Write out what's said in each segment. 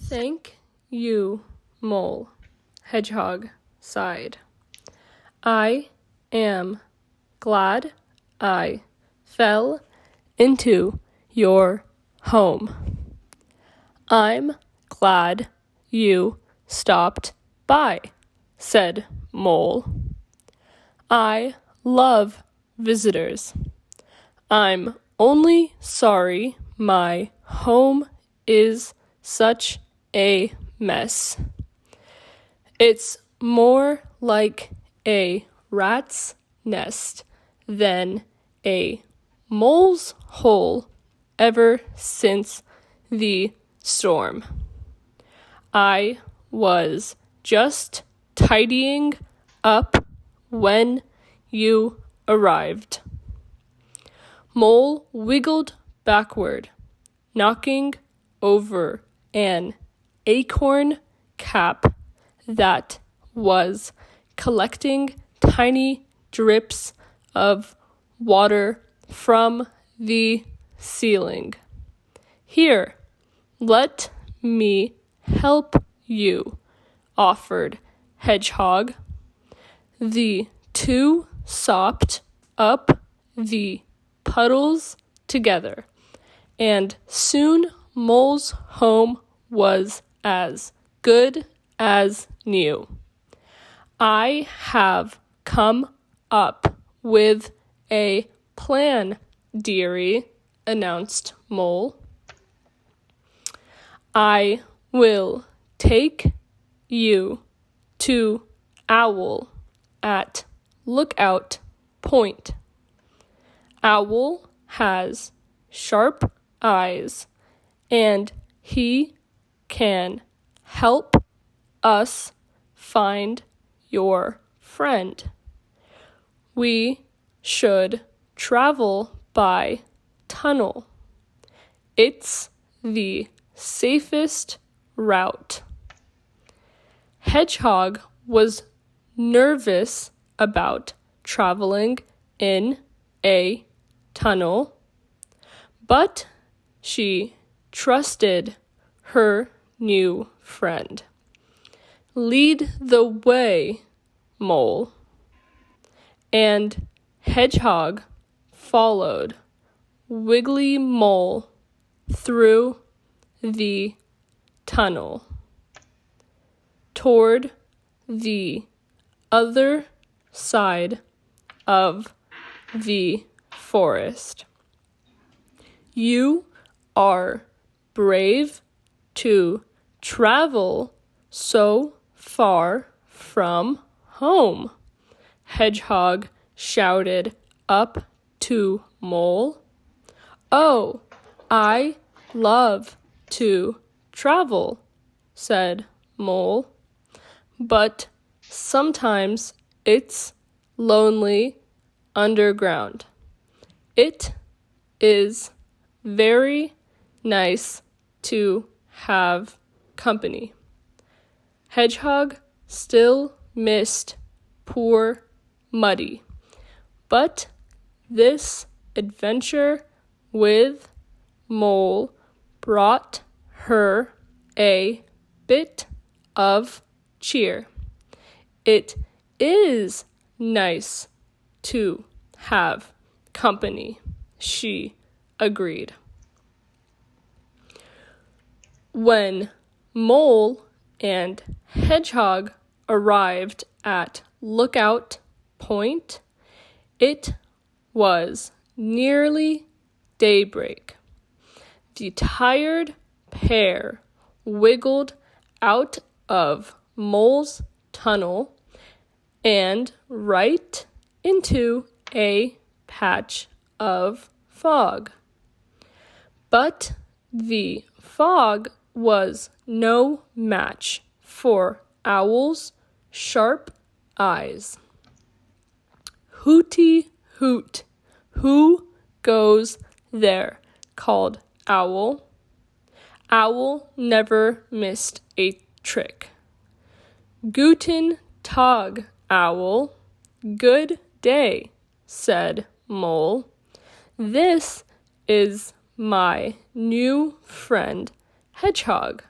Thank you, Mole, Hedgehog sighed. I am glad I fell into your home. I'm glad you stopped by, said Mole. I love visitors. I'm only sorry my home is such a mess. It's more like a rat's nest than a mole's hole ever since the storm. I was just tidying up when you arrived. Mole wiggled backward, knocking over an acorn cap that was collecting tiny drips of water from the ceiling. Here, let me help you, offered Hedgehog. The two sopped up the puddles together, and soon Mole's home was as good as new. I have come up with a plan, dearie, announced Mole. I will take you to Owl at Lookout Point. Owl has sharp eyes, and he can help us find your friend. We should travel by tunnel. It's the safest route. Hedgehog was nervous about traveling in a tunnel, but she trusted her new friend. Lead the way, Mole. And Hedgehog followed Wiggly Mole through the tunnel toward the other side of the forest. You are brave to travel so far from home, Hedgehog shouted up to Mole. Oh, I love to travel, said Mole, but sometimes it's lonely underground. It is very nice to have company. Hedgehog still missed poor Muddy, but this adventure with Mole brought her a bit of cheer. It is nice to have company, she agreed. When Mole and Hedgehog arrived at Lookout Point, it was nearly daybreak. The tired pair wiggled out of Mole's tunnel and right into a patch of fog. But the fog was no match for Owl's sharp eyes. Hooty hoot, who goes there? Called Owl. Owl never missed a trick. Guten Tag, Owl. Good day, said Mole. This is my new friend, Hedgehog.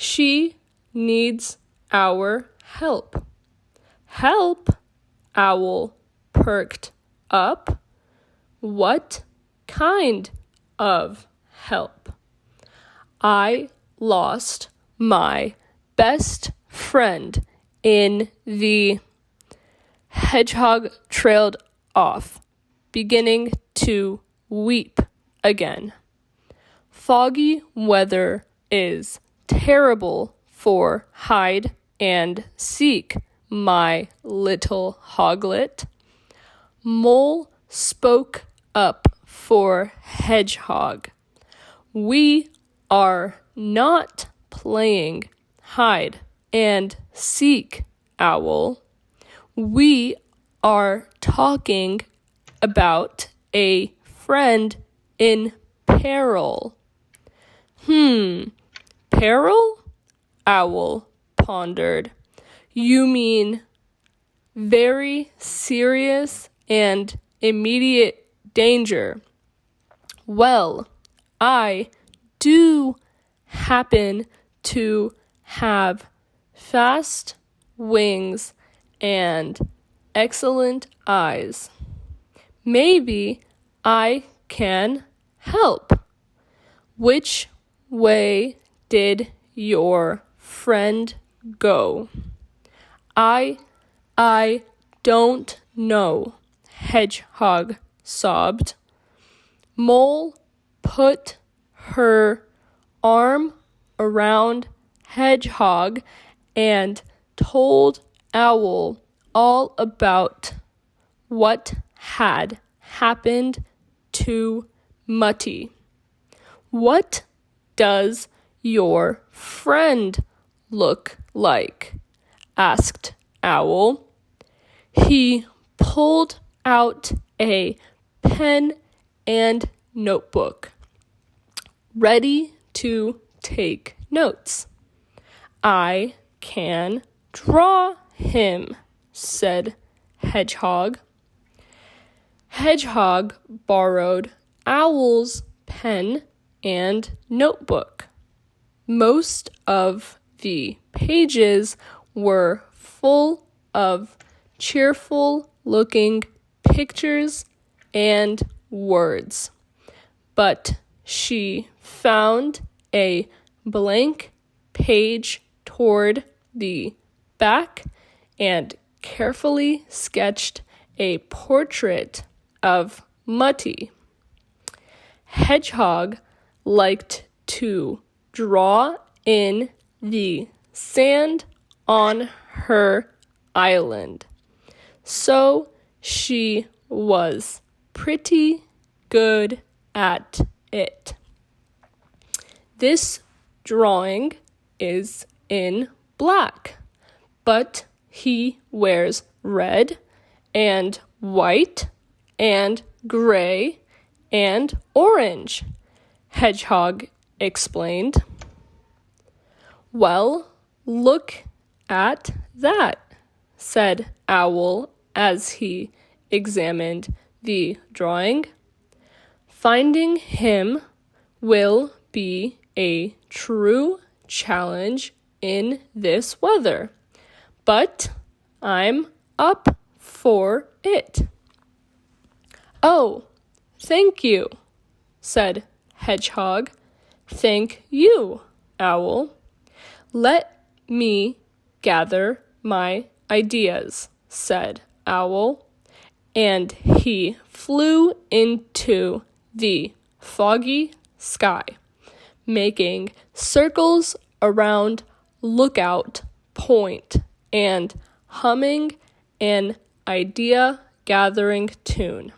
She needs our help. Help? Owl perked up. What kind of help? I lost my best friend in the hedgehog trailed off, beginning to weep again. Foggy weather is terrible for hide and seek, my little hoglet. Mole spoke up for Hedgehog. We are not playing hide and seek, Owl. We are talking about a friend in peril. Peril? Owl pondered. You mean very serious and immediate danger? Well, I do happen to have fast wings and excellent eyes. Maybe I can help. Which way did your friend go? I don't know, Hedgehog sobbed. Mole put her arm around Hedgehog and told Owl all about what had happened to Mutty. What does your friend look like? Asked Owl. He pulled out a pen and notebook, ready to take notes. I can draw him, said Hedgehog. Hedgehog borrowed Owl's pen and notebook. Most of the pages were full of cheerful-looking pictures and words, but she found a blank page toward the back and carefully sketched a portrait of Mutty. Hedgehog liked to draw in the sand on her island, so she was pretty good at it. This drawing is in black, but he wears red and white and gray and orange, Hedgehog explained. Well, look at that, said Owl as he examined the drawing. Finding him will be a true challenge in this weather, but I'm up for it. Oh, thank you, said Hedgehog. Thank you, Owl. Let me gather my ideas, said Owl, and he flew into the foggy sky, making circles around Lookout Point and humming an idea-gathering tune.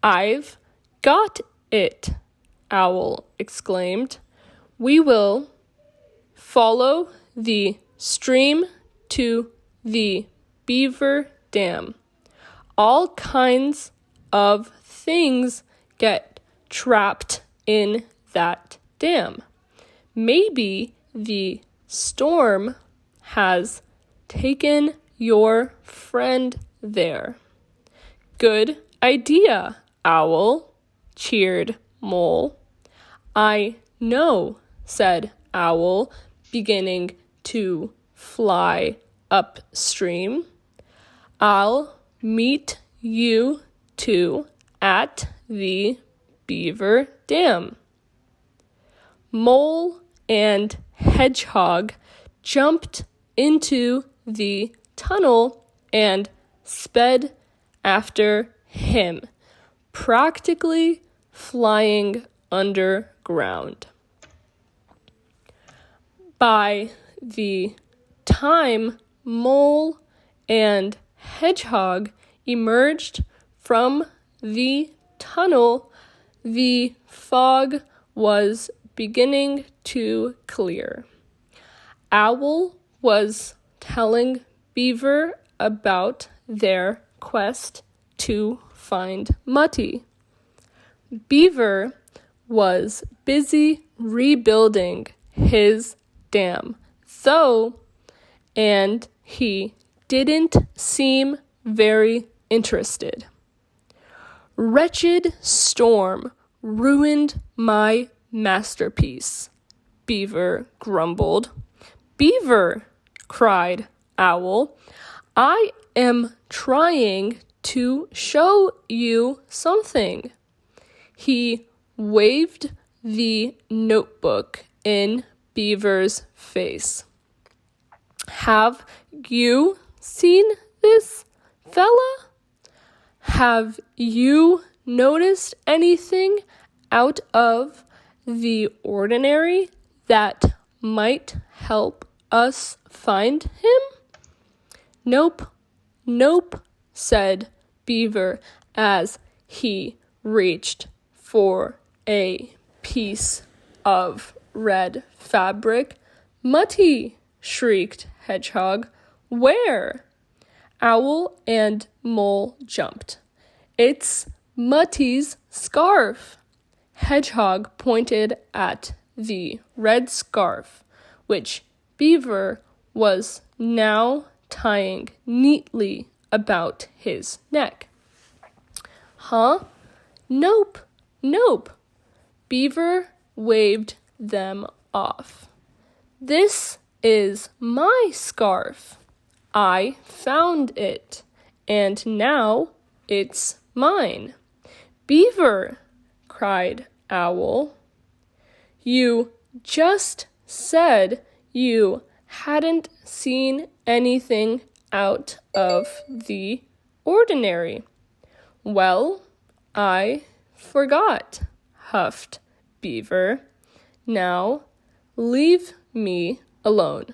I've got it, Owl exclaimed. We will follow the stream to the beaver dam. All kinds of things get trapped in that dam. Maybe the storm has taken your friend there. Good idea, Owl, cheered Mole. I know, said Owl, beginning to fly upstream. I'll meet you two at the beaver dam. Mole and Hedgehog jumped into the tunnel and sped after him, practically flying underground. By the time Mole and Hedgehog emerged from the tunnel, the fog was beginning to clear. Owl was telling Beaver about their quest to find Mutty. Beaver was busy rebuilding his dam, and he didn't seem very interested. Wretched storm ruined my masterpiece, Beaver grumbled. Beaver, cried Owl, I am trying to show you something. He waved the notebook in Beaver's face. Have you seen this, fella? Have you noticed anything out of the ordinary that might help us find him? Nope, said Beaver as he reached for a piece of red fabric. Mutty, shrieked Hedgehog. Where? Owl and Mole jumped. It's Mutty's scarf. Hedgehog pointed at the red scarf, which Beaver was now tying neatly about his neck. Huh? Nope. Beaver waved them off. This is my scarf. I found it, and now it's mine. Beaver, cried Owl. You just said you hadn't seen anything out of the ordinary. Well, I forgot, huffed Beaver. Now, leave me alone.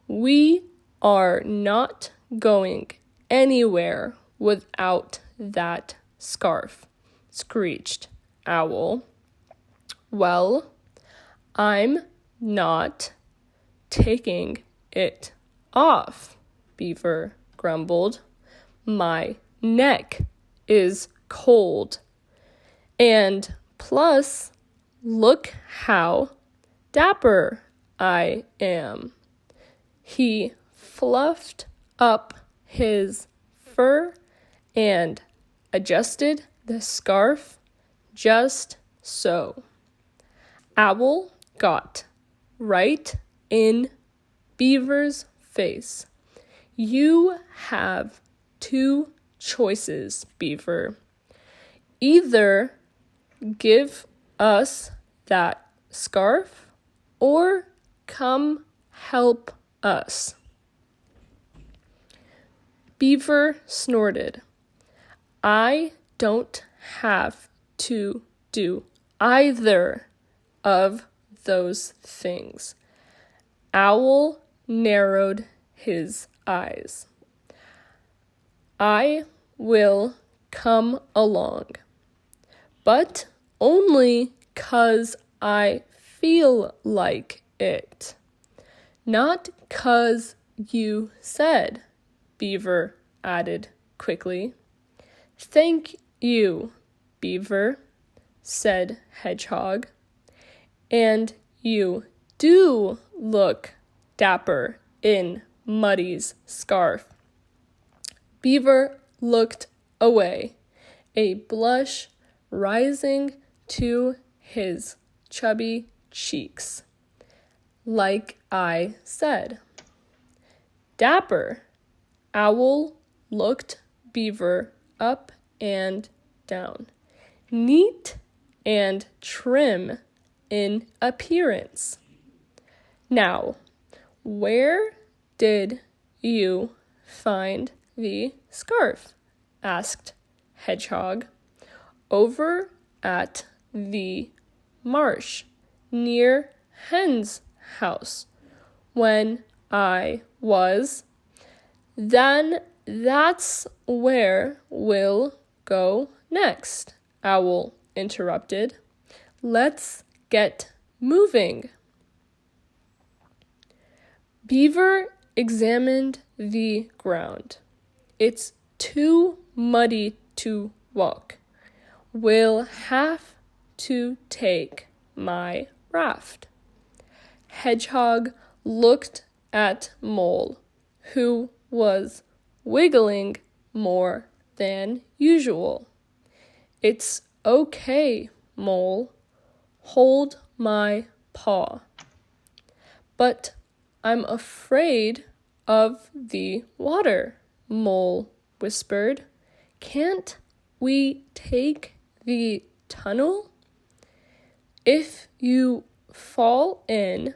We are not going anywhere without that scarf, screeched Owl. Well, I'm not taking it off, Beaver grumbled. My neck is cold. And plus, look how dapper I am. He fluffed up his fur and adjusted the scarf just so. Owl got right in Beaver's face. You have two choices, Beaver. Either give us that scarf or come help us. Beaver snorted. I don't have to do either of those things. Owl narrowed his eyes. I will come along, but only 'cause I feel like it. Not 'cause you said, Beaver added quickly. Thank you, Beaver, said Hedgehog. And you do look dapper in Muddy's scarf. Beaver looked away, a blush rising to his chubby cheeks. like I said. Dapper. Owl looked Beaver up and down. Neat and trim in appearance. Now, where did you find the scarf? Asked Hedgehog. Over at the marsh near Hen's house. When I was, then that's where we'll go next, Owl interrupted. Let's get moving. Beaver examined the ground. It's too muddy to walk. We'll have to take my raft. Hedgehog looked at Mole, who was wiggling more than usual. It's okay, Mole. Hold my paw. But I'm afraid of the water, Mole whispered. Can't we take the tunnel? If you fall in,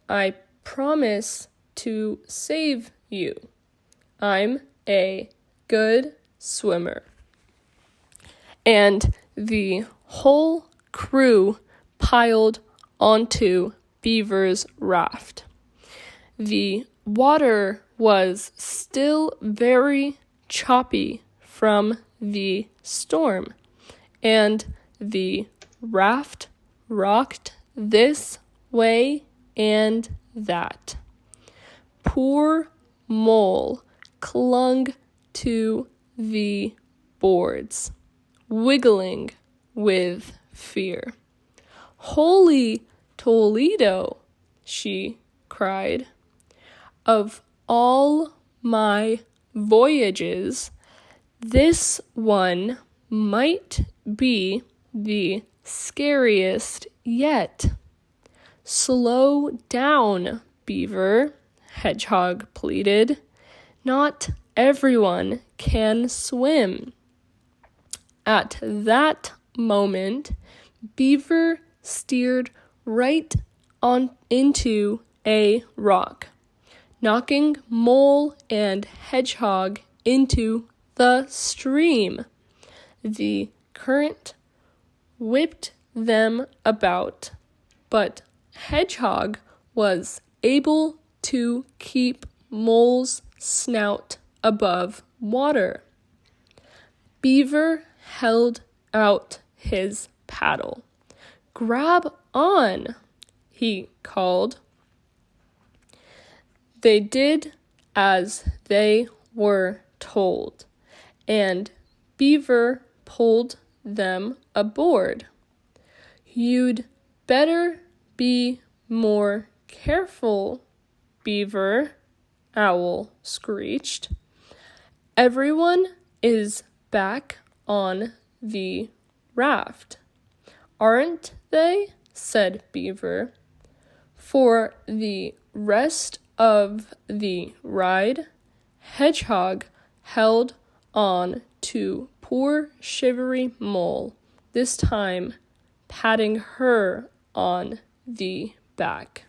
I promise to save you. I'm a good swimmer. And the whole crew piled onto Beaver's raft. The water was still very choppy from the storm, and the raft rocked this way and that. Poor Mole clung to the boards, wiggling with fear. Holy Toledo, she cried. Of all my voyages, this one might be the scariest yet. Slow down, Beaver, Hedgehog pleaded. Not everyone can swim. At that moment, Beaver steered right on into a rock, knocking Mole and Hedgehog into the stream. The current whipped them about, but Hedgehog was able to keep Mole's snout above water. Beaver held out his paddle. Grab on, he called. They did as they were told, and Beaver pulled them aboard. You'd better be more careful, Beaver, Owl screeched. Everyone is back on the raft, aren't they? Said Beaver. For the rest of the ride, Hedgehog held on to poor shivery Mole, this time patting her on the back.